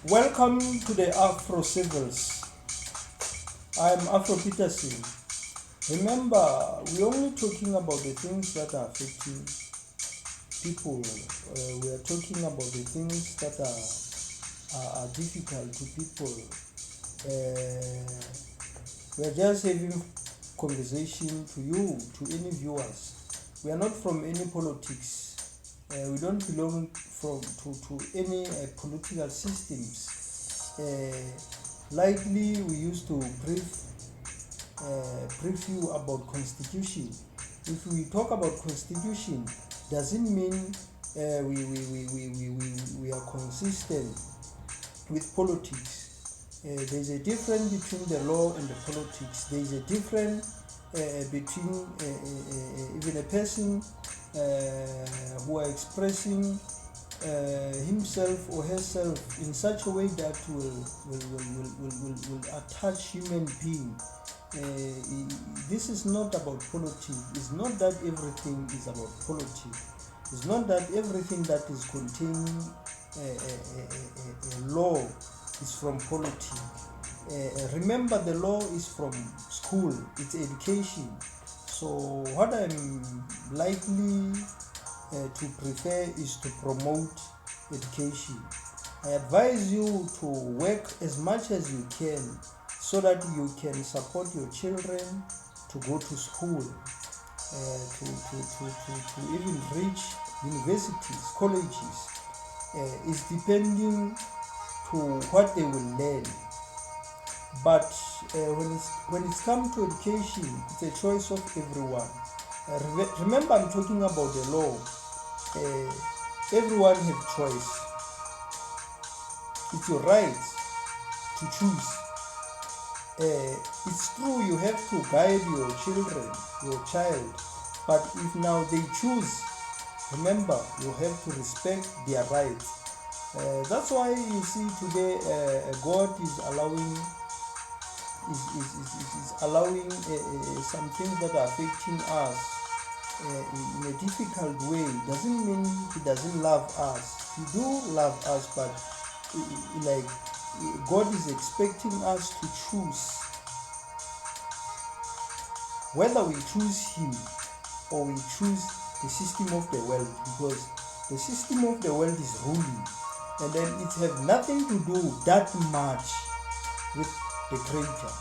Welcome to the Afro Civils. I'm Afro Peterson. Remember, we're only talking about the things that are affecting people. We are talking about the things that are difficult to people. We are just having conversation to you, to any viewers. We are not from any politics. We don't belong to any political systems. Likely we used to brief you about constitution. If we talk about constitution, doesn't mean we are consistent with politics. There's a difference between the law and the politics. There's a difference between even a person who are expressing himself or herself in such a way that will attach human being. This is not about politics. It's not that everything is about politics. It's not that everything that is containing a law is from politics. Remember, the law is from school. It's education. So what I'm likely to prefer is to promote education. I advise you to work as much as you can so that you can support your children to go to school, to even reach universities, colleges. It's depending to what they will learn. But when it's come to education, it's a choice of everyone. Remember, I'm talking about the law. Everyone have choice. It's your right to choose. It's true you have to guide your children, your child, but if now they choose, remember you have to respect their rights. That's why you see today God is allowing some things that are affecting us in a difficult way. Doesn't mean he doesn't love us. He do love us, but like God is expecting us to choose whether we choose him or we choose the system of the world, because the system of the world is ruling, and then it has nothing to do that much with the creator.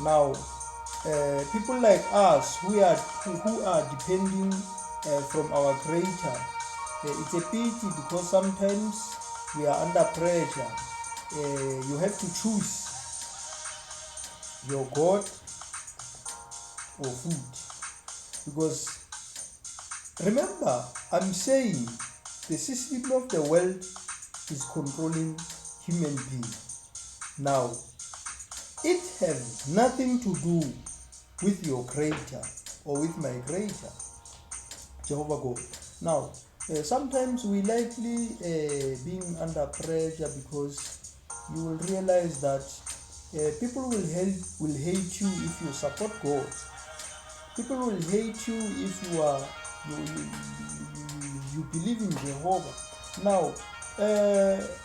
Now people like us who are depending from our creator, it's a pity because sometimes we are under pressure. You have to choose your God or food, because remember, I'm saying the system of the world is controlling human beings. Now it has nothing to do with your creator or with my creator, Jehovah God. Now sometimes we likely being under pressure, because you will realize that people will hate you if you support God. People will hate you if you believe in Jehovah. Now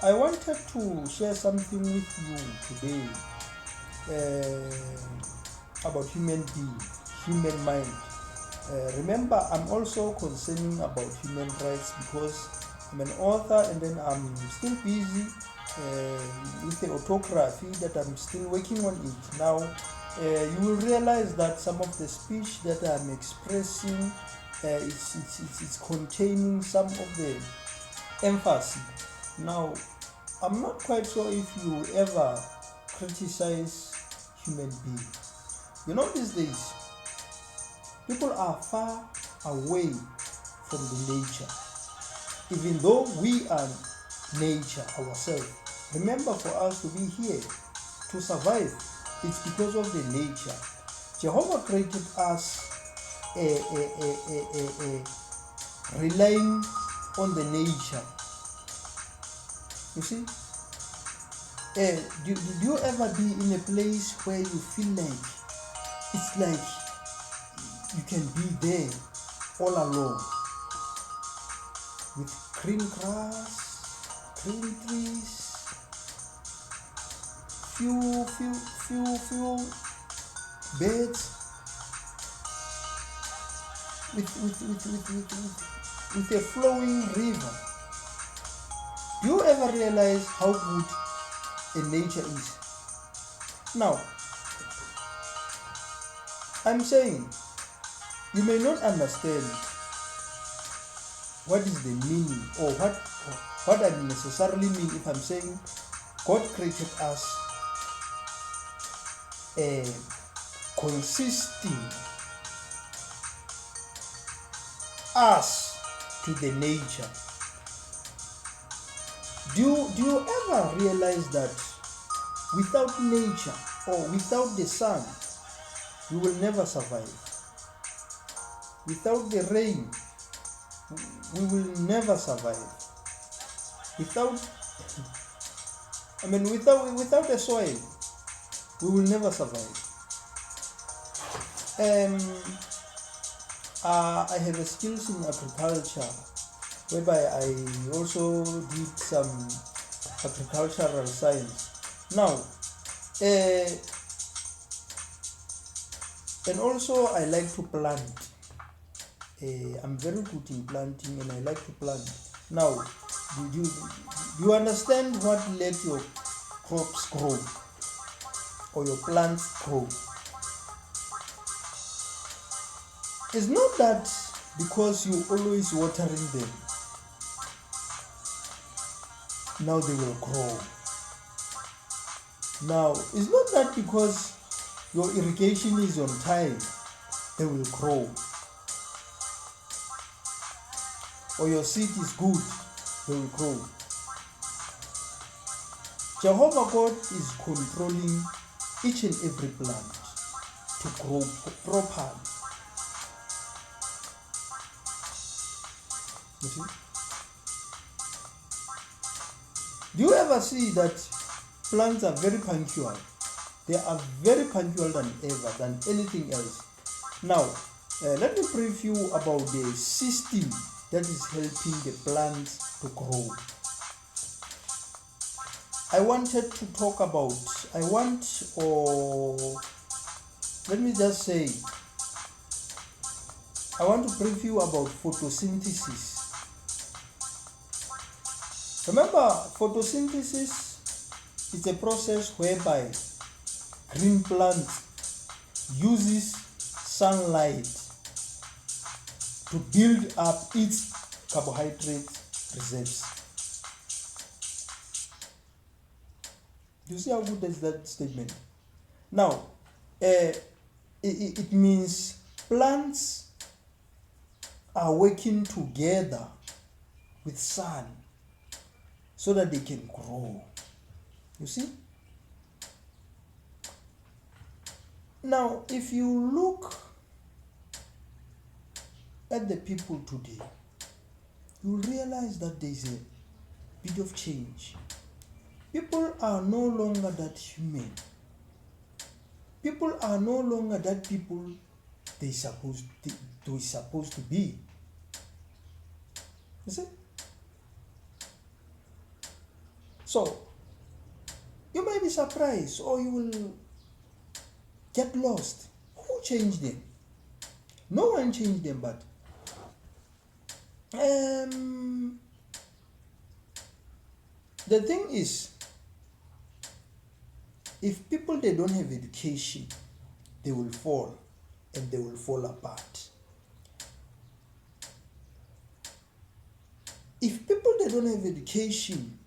I wanted to share something with you today about human being, human mind. Remember, I'm also concerning about human rights, because I'm an author, and then I'm still busy with the autography that I'm still working on it. Now you will realize that some of the speech that I'm expressing it's containing some of the emphasis. Now I'm not quite sure if you ever criticize human beings. You know, these days people are far away from the nature, even though we are nature ourselves. Remember, for us to be here, to survive, it's because of the nature. Jehovah created us relying on the nature. You see, did you ever be in a place where you feel like it's like you can be there all alone, with green grass, green trees, few beds with a flowing river. Do you ever realize how good a nature is? Now, I'm saying you may not understand what is the meaning or what I necessarily mean if I'm saying God created us consisting us to the nature. Do you ever realize that without nature or without the sun, we will never survive? Without the rain, we will never survive. Without the soil, we will never survive. I have a skills in agriculture, whereby I also did some agricultural science. Now, and also I like to plant. I'm very good in planting and I like to plant. Now, do you understand what let your crops grow or your plants grow? It's not that because you always watering them, now they will grow. Now, it's not that because your irrigation is on time, they will grow. Or your seed is good, they will grow. Jehovah God is controlling each and every plant to grow properly. You see? Do you ever see that plants are very punctual? They are very punctual than anything else. Now, let me brief you about the system that is helping the plants to grow. I want to brief you about photosynthesis. Remember, photosynthesis is a process whereby green plants uses sunlight to build up its carbohydrate reserves. Do you see how good is that statement? Now, it means plants are working together with sun so that they can grow. You see? Now, if you look at the people today, you realize that there is a bit of change. People are no longer that human. People are no longer that people they supposed to be. You see? So, you may be surprised or you will get lost. Who changed them? No one changed them, but the thing is, if people they don't have education, they will fall and they will fall apart. If people they don't have education,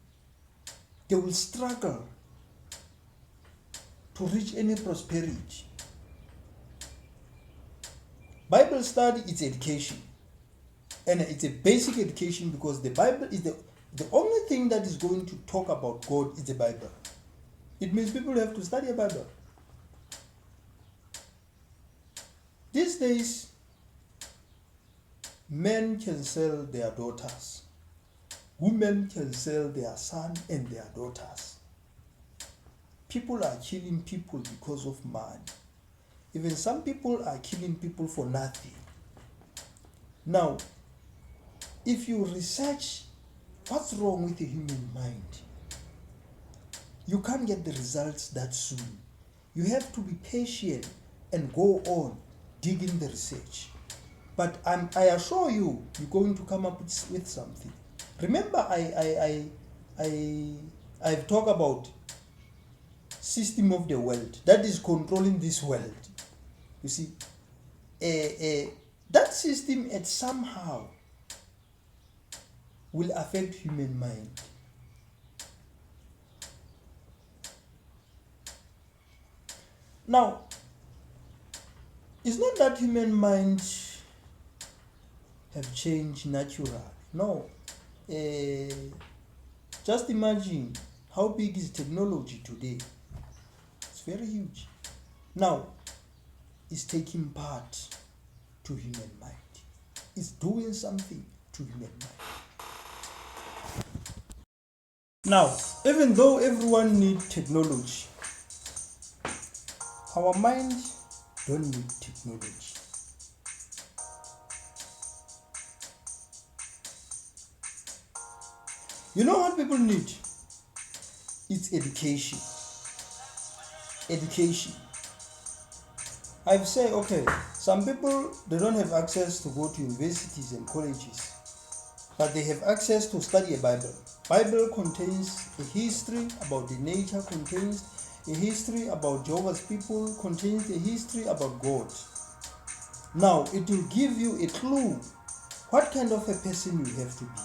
they will struggle to reach any prosperity. Bible study is education, and it's a basic education because the Bible is the only thing that is going to talk about God is the Bible. It means people have to study a Bible. These days, men can sell their daughters. Women can sell their son and their daughters. People are killing people because of money. Even some people are killing people for nothing. Now, if you research what's wrong with the human mind, you can't get the results that soon. You have to be patient and go on digging the research. But I assure you, you're going to come up with something. Remember, I've talked about system of the world that is controlling this world. You see, that system at somehow will affect human mind. Now, it's not that human mind have changed naturally. No. Just imagine how big is technology today. It's very huge. Now, it's taking part to human mind. It's doing something to human mind. Now, even though everyone needs technology, our mind don't need technology. You know what people need? It's education. Education. I've said, okay, some people, they don't have access to go to universities and colleges, but they have access to study a Bible. Bible contains a history about the nature, contains a history about Jehovah's people, contains a history about God. Now, it will give you a clue what kind of a person you have to be.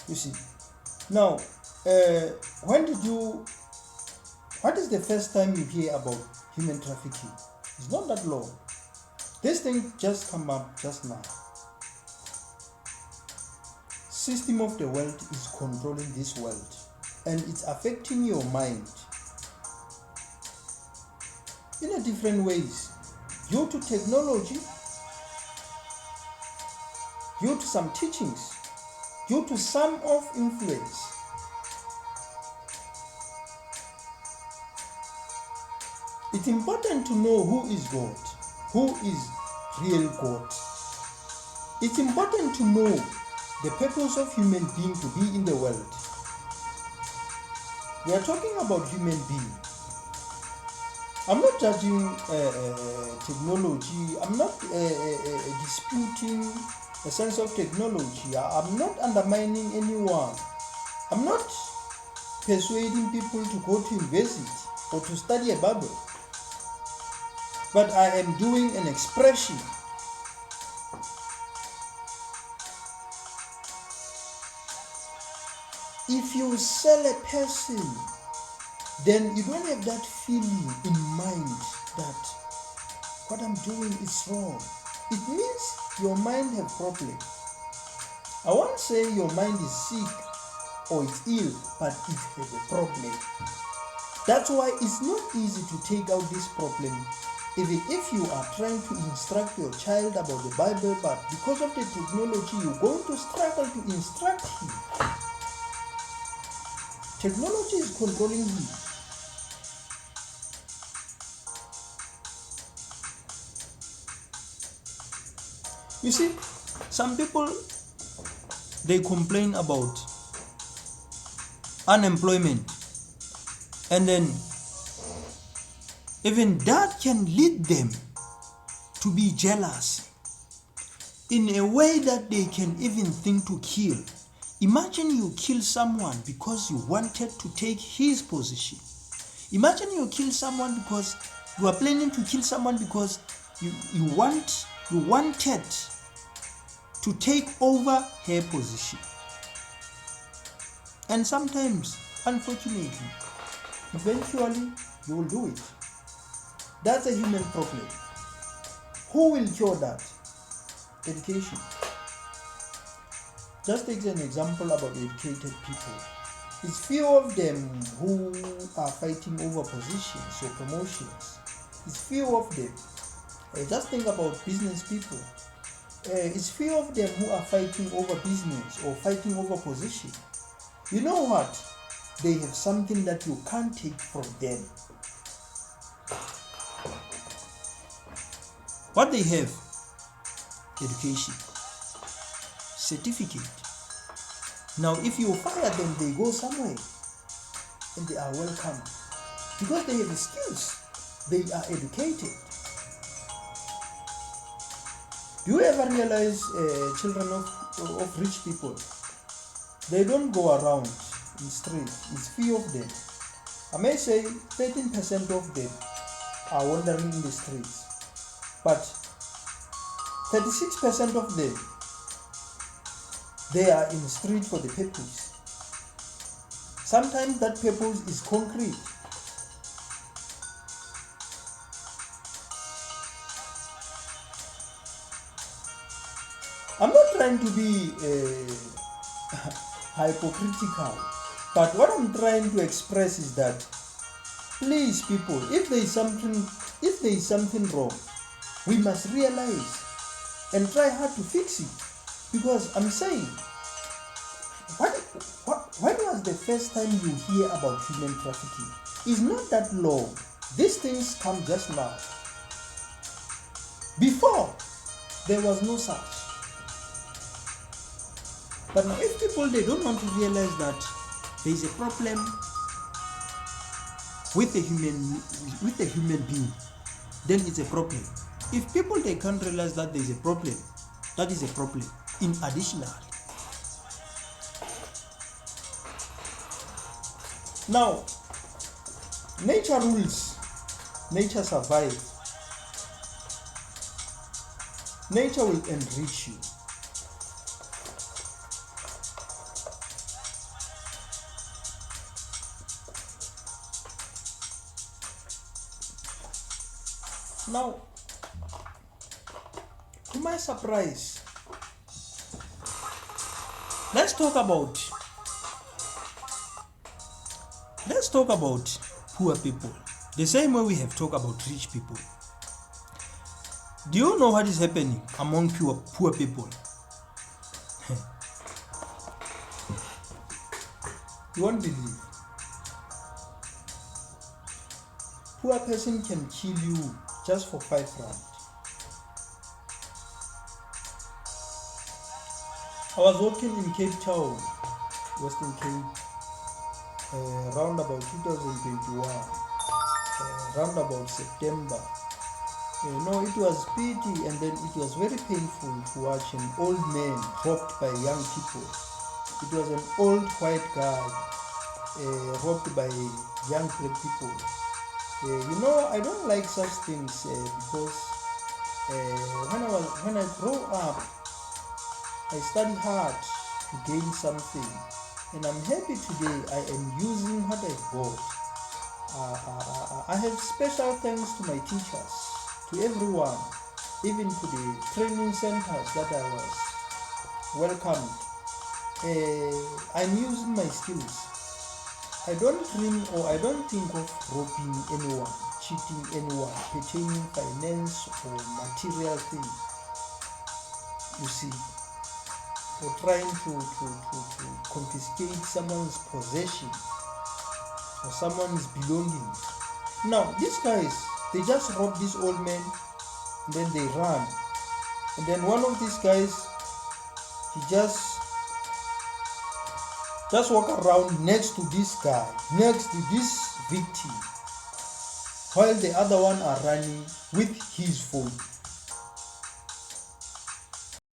You see. Now, what is the first time you hear about human trafficking? It's not that long. This thing just come up just now. System of the world is controlling this world, and it's affecting your mind in a different ways, due to technology, due to some teachings, due to some of influence. It's important to know who is God, who is real God. It's important to know the purpose of human being to be in the world. We are talking about human being. I'm not judging technology. I'm not disputing the sense of technology. I'm not undermining anyone. I'm not persuading people to go to university or to study a Bible. But I am doing an expression. If you sell a person, then you don't have that feeling in mind that what I'm doing is wrong. It means your mind has problem. I won't say your mind is sick or it's ill, but it has a problem. That's why it's not easy to take out this problem, even if you are trying to instruct your child about the Bible, but because of the technology, you're going to struggle to instruct him. Technology is controlling him. You see, some people, they complain about unemployment, and then even that can lead them to be jealous in a way that they can even think to kill. Imagine you kill someone because you wanted to take his position. Imagine you kill someone because you are planning to kill someone because you wanted to take over her position. And sometimes, unfortunately, eventually you will do it. That's a human problem. Who will cure that? Education. Just take an example about educated people. It's few of them who are fighting over positions or promotions. It's few of them. Just think about business people. It's few of them who are fighting over business or fighting over position. You know what? They have something that you can't take from them. What they have? Education. Certificate. Now, if you fire them, they go somewhere. and they are welcome because they have the skills, they are educated. Do you ever realize children of rich people, they don't go around in the street, it's few of them. I may say 13% of them are wandering in the streets, but 36% of them, they are in the street for the purpose. Sometimes that purpose is concrete. I'm not trying to be hypocritical, but what I'm trying to express is that, please people, if there is something wrong, we must realize and try hard to fix it. Because I'm saying, when was the first time you hear about human trafficking? It's not that long. These things come just now. Before, there was no such. But now, if people, they don't want to realize that there is a problem with a human being, then it's a problem. If people, they can't realize that there is a problem, that is a problem. In addition, now, nature rules, nature survives, nature will enrich you. Now, to my surprise, let's talk about poor people, the same way we have talked about rich people. Do you know what is happening among poor people? You won't believe. Poor person can kill you just for 5 rand. I was working in Cape Town, Western Cape, around about 2021, around about September. It was pity, and then it was very painful to watch an old man robbed by young people. It was an old white guy robbed by young black people. I don't like such things because when I grow up, I study hard to gain something, and I'm happy today I am using what I got. I have special thanks to my teachers, to everyone, even to the training centers that I was welcomed. I'm using my skills. I don't dream or I don't think of robbing anyone, cheating anyone, pertaining finance or material things. You see, or trying to confiscate someone's possession or someone's belongings. Now, these guys, they just robbed this old man and then they ran. And then one of these guys, he just walk around next to this guy, next to this victim, while the other one are running with his phone.